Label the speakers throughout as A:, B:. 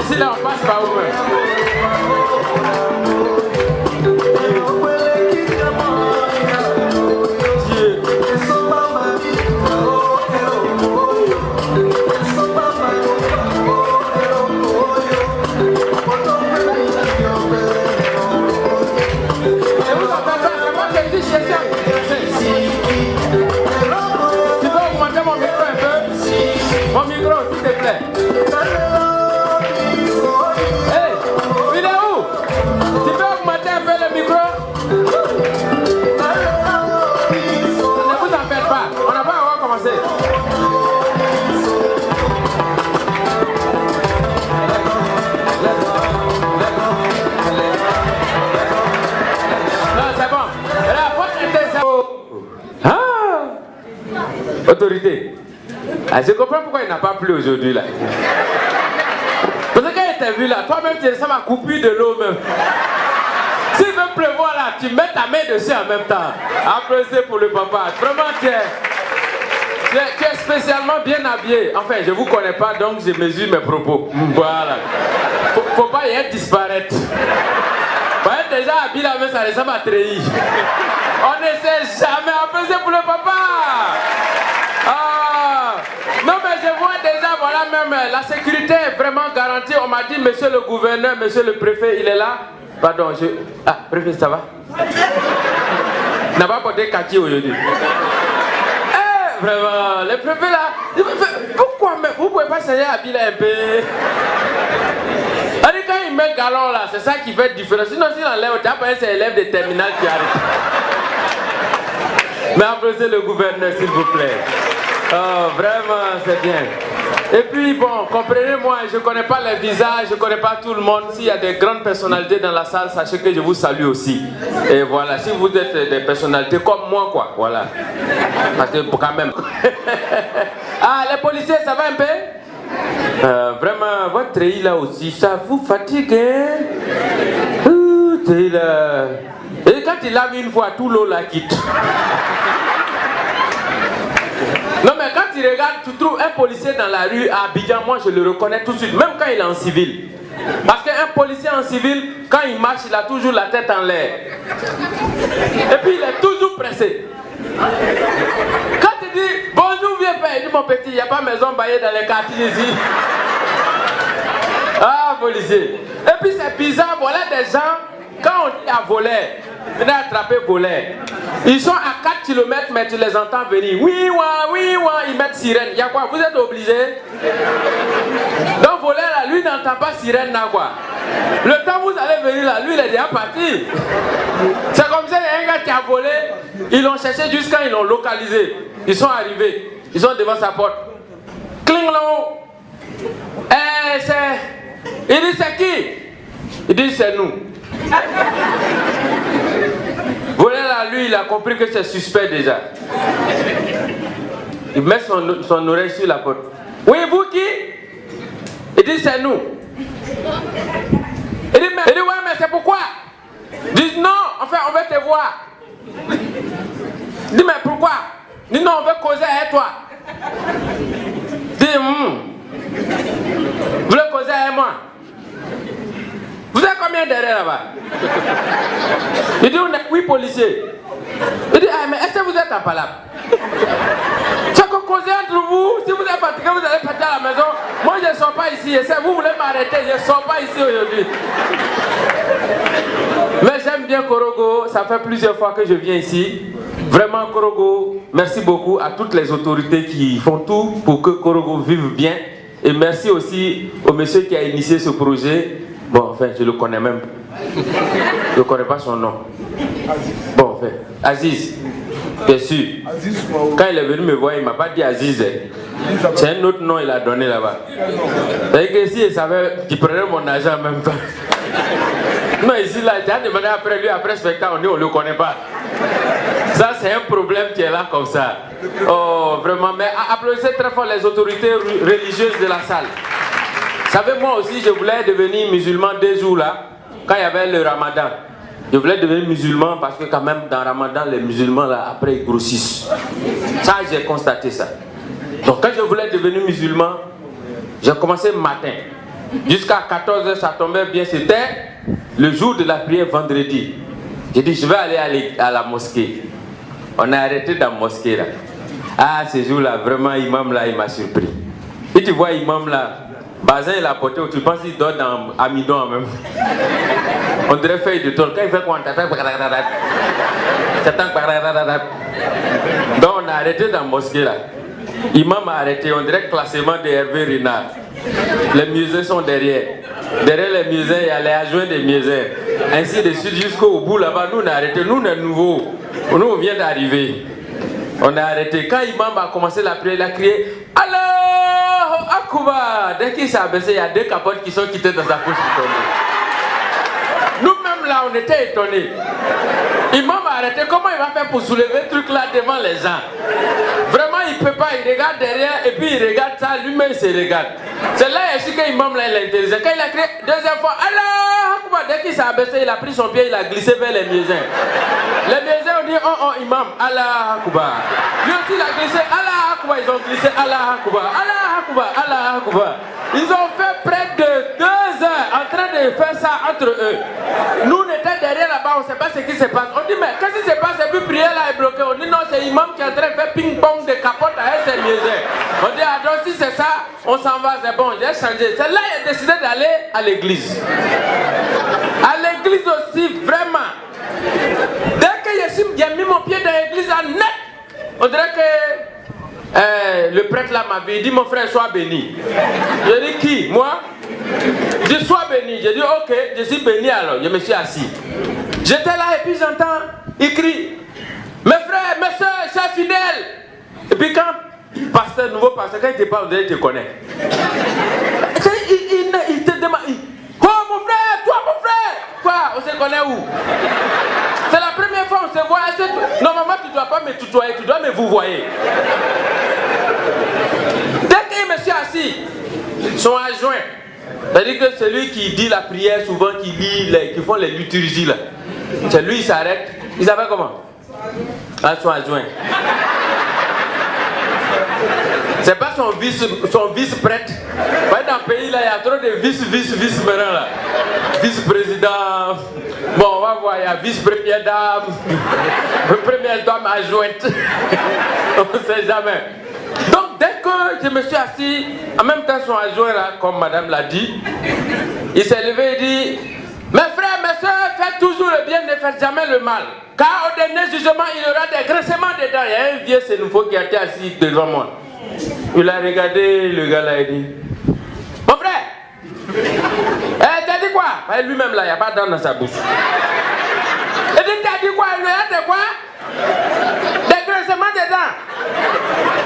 A: ici là, on passe par où même? Mon micro, s'il te plaît. Hey, il est où? Tu peux augmenter un peu le micro? Ne vous en faites pas, on n'a pas encore commencé. Non, c'est bon. La porte était ça. Ah! Autorité. Ah, je comprends pourquoi il n'a pas plu aujourd'hui là. Parce que quand il t'a vu là, toi-même tu ressembles à couper de l'eau même. S'il veut pleuvoir là, tu mets ta main dessus en même temps. Applaudissez pour le papa. Vraiment tu es spécialement bien habillé. Enfin, je ne vous connais pas donc je mesure mes propos. Voilà. Faut pas y être disparaître. Faut être déjà habillé là, mais ça ressemble à treillis. On ne sait jamais. Applaudissez pour le papa. Ah, non mais je vois déjà, voilà même, la sécurité est vraiment garantie. On m'a dit, monsieur le gouverneur, monsieur le préfet, il est là. Pardon, Ah, préfet, ça va? N'a pas porté kaki aujourd'hui. Eh, vraiment, le préfet là, pourquoi même, vous pouvez pas changer habiller un peu? Alors, quand il met galon là, c'est ça qui fait différence. Sinon, s'il enlève, tu as pas c'est élève de terminale qui arrive. Mais applaudissez le gouverneur, s'il vous plaît. Oh, vraiment, c'est bien. Et puis, bon, comprenez-moi, je ne connais pas les visages, je ne connais pas tout le monde. S'il y a des grandes personnalités dans la salle, sachez que je vous salue aussi. Et voilà, si vous êtes des personnalités comme moi, quoi, voilà. Parce que, quand même. Ah, les policiers, ça va un peu? Vraiment, votre treillis là aussi, ça vous fatigue, hein? Là. Et quand il lave une fois, tout l'eau la quitte. Non mais quand tu regardes, tu trouves un policier dans la rue à Abidjan, moi je le reconnais tout de suite, même quand il est en civil. Parce qu'un policier en civil, quand il marche, il a toujours la tête en l'air. Et puis il est toujours pressé. Quand tu dis bonjour vieux père, il dit mon petit, il n'y a pas maison baillée dans les quartiers ici. Ah policier. Et puis c'est bizarre, voilà des gens, quand on dit à voler, venez attraper voler. Ils sont à 4 km, mais tu les entends venir. Oui, ils mettent sirène. Il y a quoi? Vous êtes obligés? Donc, voler là, lui n'entend pas sirène là, quoi. Le temps où vous allez venir là, lui, il est déjà parti. C'est comme ça, il y a un gars qui a volé. Ils l'ont cherché jusqu'à ils l'ont localisé. Ils sont arrivés. Ils sont devant sa porte. Cling-long. Il dit, c'est qui? Il dit, c'est nous. Voilà là, lui, il a compris que c'est suspect déjà. Il met son oreille sur la porte. Oui, vous qui? Il dit, c'est nous. Il dit, ouais, mais c'est pourquoi? Il dit, non, enfin, on veut te voir. Il dit, mais pourquoi? Il dit, non, on veut causer avec toi. Il dit, vous voulez causer avec moi? Vous êtes combien derrière là-bas? Il dit, on est 8 policiers. Il dit, ah, mais est-ce que vous êtes en palabre? C'est que causer entre vous, si vous êtes fatigué, vous allez partir à la maison. Moi, je ne sors pas ici. Et si vous voulez m'arrêter, je ne sors pas ici aujourd'hui. Mais j'aime bien Korogo. Ça fait plusieurs fois que je viens ici. Vraiment, Korogo, merci beaucoup à toutes les autorités qui font tout pour que Korogo vive bien. Et merci aussi au monsieur qui a initié ce projet. Bon, enfin, je ne le connais même pas. Je ne connais pas son nom. Bon, enfin, Aziz, bien sûr. Quand il est venu me voir, il ne m'a pas dit Aziz. C'est un autre nom qu'il a donné là-bas. C'est que si il savait qu'il prenait mon argent en même temps. Non, ici, là, tu as demandé après lui, après spectacle, on dit on ne le connaît pas. Ça, c'est un problème qui est là comme ça. Oh, vraiment. Mais applaudissez très fort les autorités religieuses de la salle. Vous savez, moi aussi, je voulais devenir musulman 2 jours là, quand il y avait le ramadan. Je voulais devenir musulman parce que quand même, dans le ramadan, les musulmans là, après, ils grossissent. Ça, j'ai constaté ça. Donc, quand je voulais devenir musulman, j'ai commencé le matin. Jusqu'à 14h, ça tombait bien. C'était le jour de la prière vendredi. J'ai dit, je vais aller à la mosquée. On a arrêté dans la mosquée là. Ah, ce jour-là, vraiment, imam là, il m'a surpris. Et tu vois, imam là, Bazin il a porté, tu penses qu'il dort dans Amidon même. On dirait feuille de tôle. Quand il fait quoi, donc on a arrêté dans la mosquée là. Imam a arrêté, on dirait classement de Hervé Renard. Les musées sont derrière. Derrière les musées, il y a les adjoints des musées. Ainsi de suite jusqu'au bout là-bas, nous on a arrêté. Nous on est nouveaux. Nous on vient d'arriver. On a arrêté. Quand Imam a commencé la prière, il a crié Allahu Akbar. Dès qu'il s'est abaissé, il y a 2 capotes qui sont quittées dans sa poche. Nous-mêmes là, on était étonnés. Imam a arrêté. Comment il va faire pour soulever le truc là devant les gens? Vraiment, il ne peut pas. Il regarde derrière et puis il regarde ça. Lui-même, il se regarde. C'est là aussi que Imam là, il est intelligent. Quand il a crié 2e fois, Allah Akbar, dès qu'il s'est abaissé, il a pris son pied, il a glissé vers les muezzins. Les muezzins ont dit, oh Imam, Allah Akbar. Lui aussi, il a glissé, Allah Akbar. Ils ont glissé, Allah Akbar, Allah Akbar, Allah Akbar. Ils ont fait près de 2 heures en train de faire ça entre eux. Nous, on était derrière là-bas, on ne sait pas ce qui se passe. On dit, mais qu'est-ce qui se passe? Et puis, prière là est bloquée. On dit, non, c'est Imam qui est en train de faire ping-pong de capote avec ses muezzins. On dit, ah, donc si c'est ça, on s'en va, c'est bon, j'ai changé. C'est là qu'il a décidé d'aller à l'église. À l'église aussi, vraiment. Dès que j'ai mis mon pied dans l'église, net, on dirait que le prêtre là m'avait dit, mon frère, sois béni. J'ai dit, qui? Moi? Je dis, sois béni. J'ai dit, ok, je suis béni alors. Je me suis assis. J'étais là et puis j'entends, il crie, mes frères, mes soeurs, chers fidèles. Et puis quand pasteur, nouveau pasteur, quand il te parle, il te connaît. Il te demande, oh mon frère, toi mon frère. Quoi? On se connaît où? C'est la première fois on se voit. Normalement tu ne dois pas me tutoyer, tu dois me vouvoyer. Dès qu'il me suis assis, son adjoint, c'est-à-dire que celui qui dit la prière souvent, qui lit, qui font les liturgies là, c'est lui, il s'arrête. Il s'appelle comment? Ah, son adjoint. C'est pas son vice-prêtre. Dans le pays là, il y a trop de vice maintenant là. Vice-président. Bon, on va voir, il y a vice-première dame. Première dame adjointe. On ne sait jamais. Donc dès que je me suis assis, en même temps son adjoint là, comme madame l'a dit, il s'est levé et dit, mes frères, mes soeurs, faites toujours le bien, ne faites jamais le mal. Car au dernier jugement, il y aura des grincements dedans. Il y a un vieux sénoufo qui a été assis devant moi. Il a regardé le gars là et dit, mon frère, t'as dit quoi? Lui-même là, il n'y a pas de dents dans sa bouche. Il dit, t'as dit quoi? Il y a de quoi? Des grincements dedans.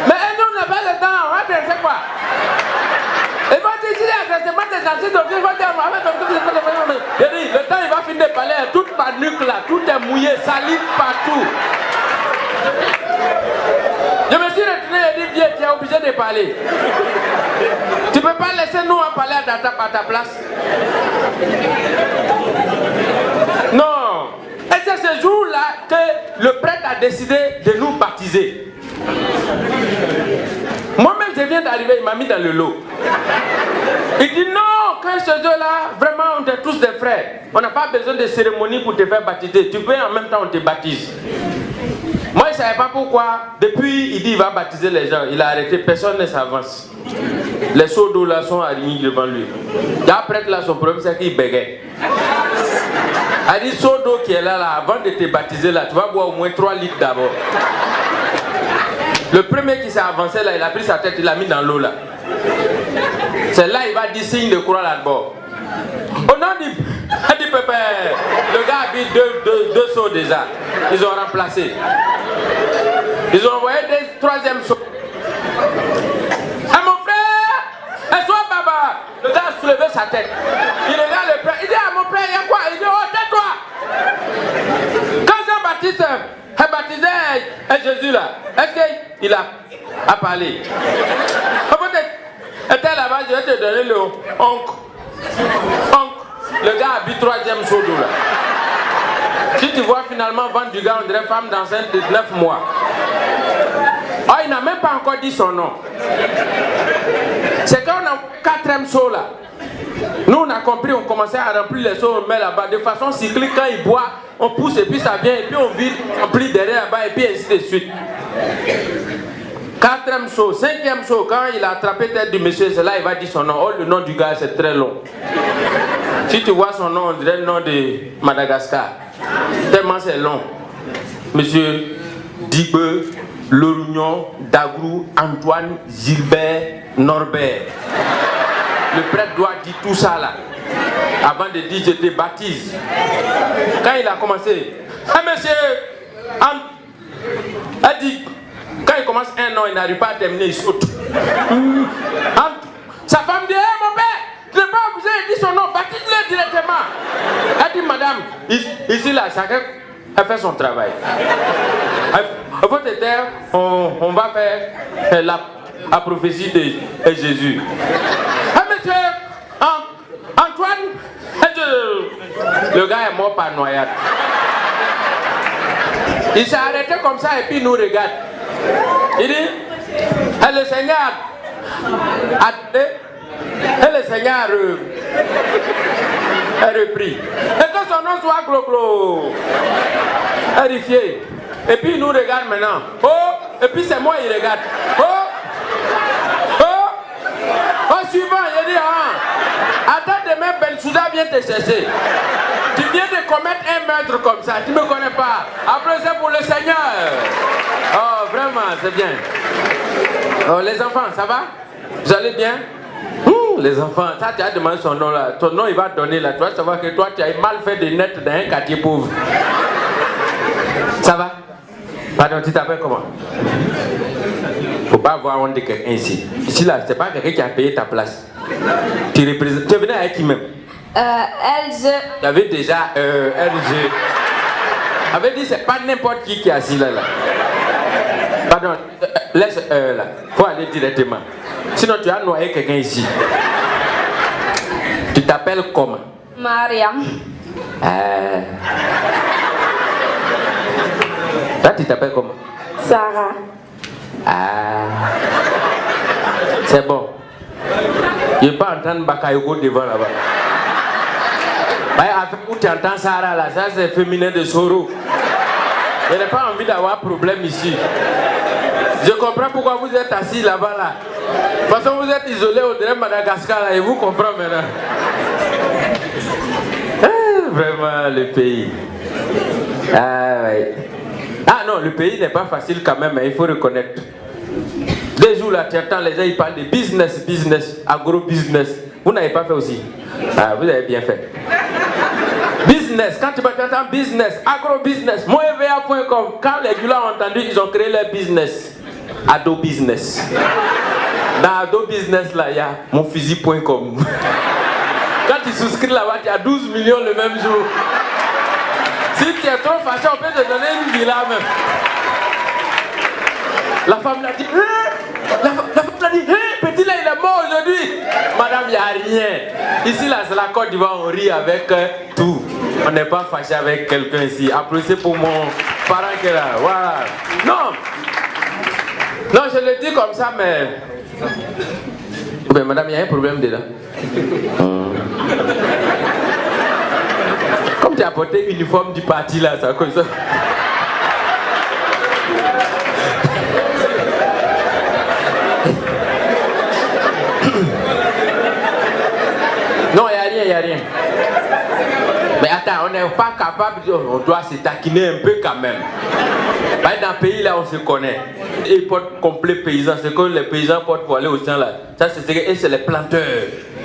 A: Mais nous, on n'a pas de dents, on va grincer quoi? Il va dire, si les grincements des dents, il va dire, il dit, le temps il va finir de parler, toute ma nuque là, tout est mouillé, salive partout. Je me suis retourné et dit, viens, tu es obligé de parler. Tu ne peux pas laisser nous en parler à ta place. Non. Et c'est ce jour-là que le prêtre a décidé de nous baptiser. Moi-même, je viens d'arriver, il m'a mis dans le lot. Il dit non, quand ce jour-là, vraiment, on est tous des frères. On n'a pas besoin de cérémonie pour te faire baptiser. Tu peux en même temps, on te baptise. Moi, je ne savais pas pourquoi. Depuis, il dit qu'il va baptiser les gens. Il a arrêté, personne ne s'avance. Les seaux d'eau là sont alignés devant lui. Et après, là, son problème, c'est qu'il bégaye. Il dit, seau d'eau qui est là, avant de te baptiser, là, tu vas boire au moins 3 litres d'abord. Le premier qui s'est avancé, là, il a pris sa tête, il l'a mis dans l'eau, là. C'est là il va dire signe de croix là-bas. Au nom du pépère, le gars a mis deux seaux déjà. Ils ont remplacé. Ils ont envoyé des 3e seaux. Ah mon frère, et toi baba. Le gars a soulevé sa tête. Il regarde le frère. Il dit à mon frère, il y a quoi? Il dit oh tais-toi. Quand Jean-Baptiste a baptisé Jésus là, est-ce qu'il a parlé? Était là-bas, je vais te donner le oncle. Le gars a bu 3e seau d'eau là. Si tu vois finalement vendre du gars, on dirait femme d'enceinte de 9 mois. Ah, il n'a même pas encore dit son nom. C'est quand on a 4e seau là. Nous, on a compris, on commençait à remplir les seaux, on met là-bas. De façon cyclique, quand il boit, on pousse et puis ça vient, et puis on vide, on remplit derrière là-bas, et puis ainsi de suite. 4e show, 5e show, quand il a attrapé tête du monsieur, c'est là il va dire son nom. Oh, le nom du gars, c'est très long. Si tu vois son nom, on dirait le nom de Madagascar. Tellement c'est long. Monsieur Dibe, Lorugnon, Dagrou, Antoine, Gilbert, Norbert. Le prêtre doit dire tout ça là. Avant de dire je te baptise. Quand il a commencé, ah monsieur, a dit, quand il commence un an, il n'arrive pas à terminer, il saute. Sa femme dit, hey, mon père, tu n'es pas obligé de dire son nom, baptise-le directement. Elle dit, madame, ici là, chacun a fait son travail. À votre terre, on va faire la prophétie de Jésus. Ah, monsieur, Antoine, le gars est mort par noyade. Il s'est arrêté comme ça et puis il nous regarde. Il dit, le Seigneur a repris. Et que son nom soit Gloglo, vérifié. Et puis il nous regarde maintenant. Oh, et puis c'est moi, il regarde. Oh, suivant, il dit, attends demain, Ben Souda vient te chercher. Tu viens de commettre un meurtre comme ça, tu ne me connais pas. Après c'est pour le Seigneur. Oh, vraiment, c'est bien. Oh, les enfants, ça va? Vous allez bien? Les enfants, ça tu as demandé son nom là. Ton nom il va te donner là. Tu vas savoir que toi tu as mal fait des nets dans un quartier pauvre. Ça va? Pardon, tu t'appelles comment? Faut pas avoir honte de quelqu'un ici. Ici là, c'est pas quelqu'un qui a payé ta place. Tu représentes. Tu es venu avec qui même?
B: LG.
A: Tu avais déjà LG. Avait dit c'est pas n'importe qui est assis là. Pardon, laisse là. Faut aller directement. Sinon tu as noyé quelqu'un ici. Tu t'appelles comment?
B: Mariam.
A: Toi tu t'appelles comment?
B: Sarah.
A: C'est bon. Je ne vais pas entendre Bakayoko devant là-bas. Où tu entends Sarah là, ça c'est féminin de Soro. Je n'ai pas envie d'avoir problème ici. Je comprends pourquoi vous êtes assis là-bas là. De toute façon vous êtes isolés au delà de Madagascar là et vous comprenez maintenant. Vraiment le pays. Ouais. Non, le pays n'est pas facile quand même, il faut reconnaître. Des jours là, tu entends les gens ils parlent de business, agro-business. Vous n'avez pas fait aussi? Vous avez bien fait. Business, quand tu entends business, agro-business, moeva.com, quand les gars ont entendu, ils ont créé leur business. Ado Business. Dans Ado Business là, il y a monfusil.com. Quand tu souscris là-bas, tu as 12 millions le même jour. Si tu es trop fâché, on peut te donner une villa même. La femme l'a dit, la femme l'a dit, petit là il est mort aujourd'hui. Madame, il n'y a rien. Ici là, c'est la Côte d'Ivoire, on rit avec tout. On n'est pas fâché avec quelqu'un ici. Applaudissez pour mon parent qui est là. Voilà. Non, je le dis comme ça, mais... Ben, madame, il y a un problème dedans. Comme tu as porté l'uniforme du parti là, ça cause ça. Non, il n'y a rien. Mais attends, on n'est pas capable, on doit se taquiner un peu quand même. Dans le pays là, on se connaît. Et ils portent complet paysan, c'est que les paysans portent pour aller au champ là. Ça, c'est les planteurs.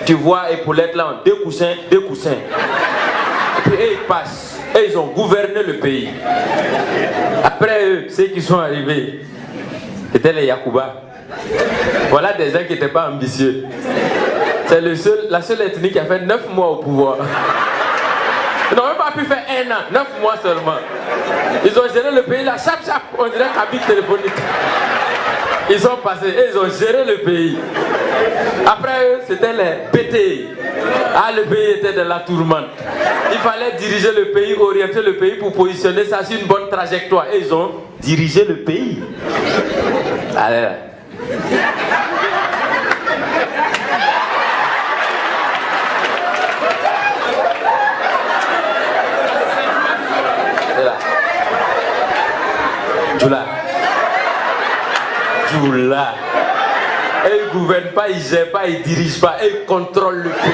A: Tu vois, épaulettes là, deux coussins. Et puis ils passent. Et ils ont gouverné le pays. Après eux, ceux qui sont arrivés, c'était les Yakuba. Voilà des gens qui n'étaient pas ambitieux. C'est la seule ethnie qui a fait 9 mois au pouvoir. Ils n'ont même pas pu faire 1 an, 9 mois seulement. Ils ont géré le pays là, chaque, on dirait cabine téléphonique. Ils sont passés et ils ont géré le pays. Après eux, c'était les pétés. Le pays était dans la tourmente. Il fallait diriger le pays, orienter le pays pour positionner ça sur une bonne trajectoire. Et ils ont dirigé le pays. Allez là. Djoula. Djoula. Et il ne gouverne pas, il ne gère pas, il ne dirige pas, et il contrôle le pays.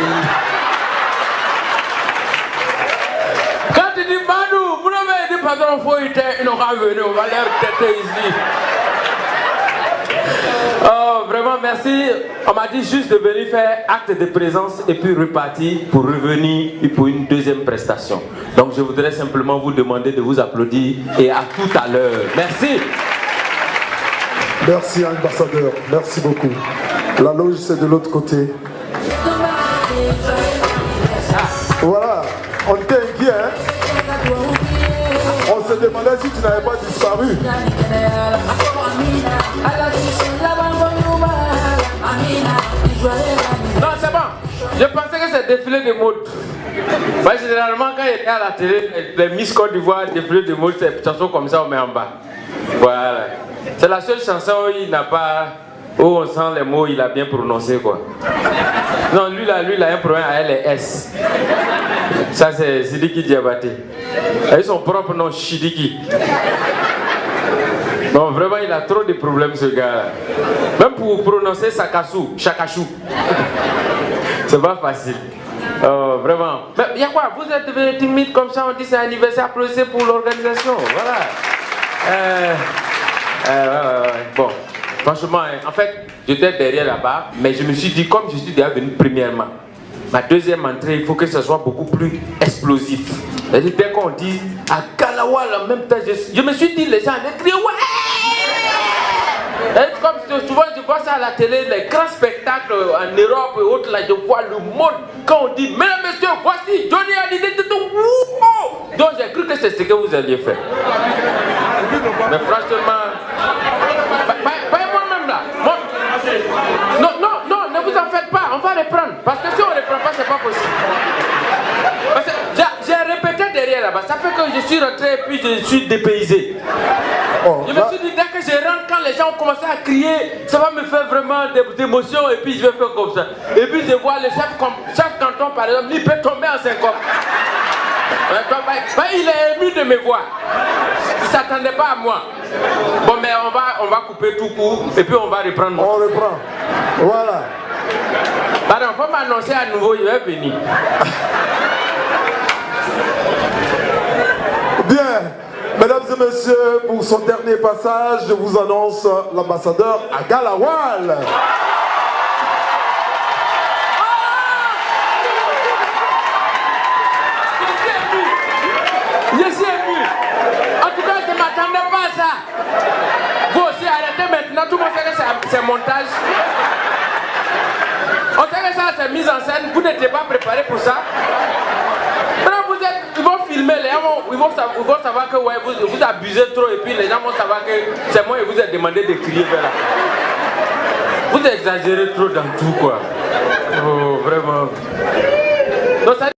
A: Quand tu dis Badou, vous n'avez dit patron, il n'aura venu, on va leur têter ici. Oh, vraiment merci. On m'a dit juste de venir faire acte de présence et puis repartir pour revenir pour une deuxième prestation. Donc je voudrais simplement vous demander de vous applaudir et à tout à l'heure. Merci.
C: Merci ambassadeur, merci beaucoup. La loge c'est de l'autre côté. Voilà, on était inquiet, hein? On se demandait si tu n'avais pas disparu.
A: Non, c'est bon. Je pensais que c'est défilé de mode. Bah, généralement, quand il était à la télé, les Miss Côte d'Ivoire, défilé de mode, c'est une chanson comme ça, on met en bas. Voilà. C'est la seule chanson où il n'a pas. Où on sent les mots, il a bien prononcé, quoi. Non, lui, il a un problème à LS. Ça, c'est Sidiki Diabaté. Avec son propre nom, Shidiki. Non, vraiment, il a trop de problèmes, ce gars-là. Même pour prononcer Sakasu, Chakachou. C'est pas facile. Oh, vraiment. Mais il y a quoi? Vous êtes devenu timide comme ça, on dit c'est anniversaire, applaudissez pour l'organisation. Voilà. Ouais. Bon, franchement, en fait, j'étais derrière là-bas, mais je me suis dit, comme je suis déjà venu premièrement, ma deuxième entrée, il faut que ce soit beaucoup plus explosif. C'est-à-dire, dès qu'on dit à Kalawal en même temps, je me suis dit, les gens allaient crier, ouais! Et comme souvent je vois ça à la télé, les grands spectacles en Europe et autres, là, je vois le monde. Quand on dit, mesdames, messieurs, voici Johnny Hallyday, donc j'ai cru que c'est ce que vous alliez faire. Mais franchement, pas moi-même là. Non, ne vous en faites pas, on va reprendre. Parce que si on ne reprend pas, c'est pas possible. Parce que j'ai répété derrière là-bas, ça fait que je suis rentré et puis je suis dépaysé. Je me suis dit, dès que je rentre, quand les gens ont commencé à crier, ça va me faire vraiment des émotions et puis je vais faire comme ça. Et puis je vois le chef canton par exemple, il peut tomber en syncope. Il est ému de me voir. Il ne s'attendait pas à moi. Bon, mais on va couper tout court et puis on va reprendre.
C: On reprend. Voilà.
A: Pardon, il faut m'annoncer à nouveau, je vais venir.
C: Bien. Mesdames et messieurs, pour son dernier passage, je vous annonce l'ambassadeur Agalawal.
A: Je suis ému. En tout cas, je ne m'attendais pas à ça. Vous aussi, arrêtez maintenant. Tout le monde sait que c'est montage. On sait que ça, c'est mise en scène. Vous n'étiez pas préparé pour ça. Maintenant, ils vont filmer, les gens ils vont savoir que ouais, vous abusez trop et puis les gens vont savoir que c'est moi et vous êtes demandé de crier vers là. Vous exagérez trop dans tout, quoi. Oh, vraiment. Donc, ça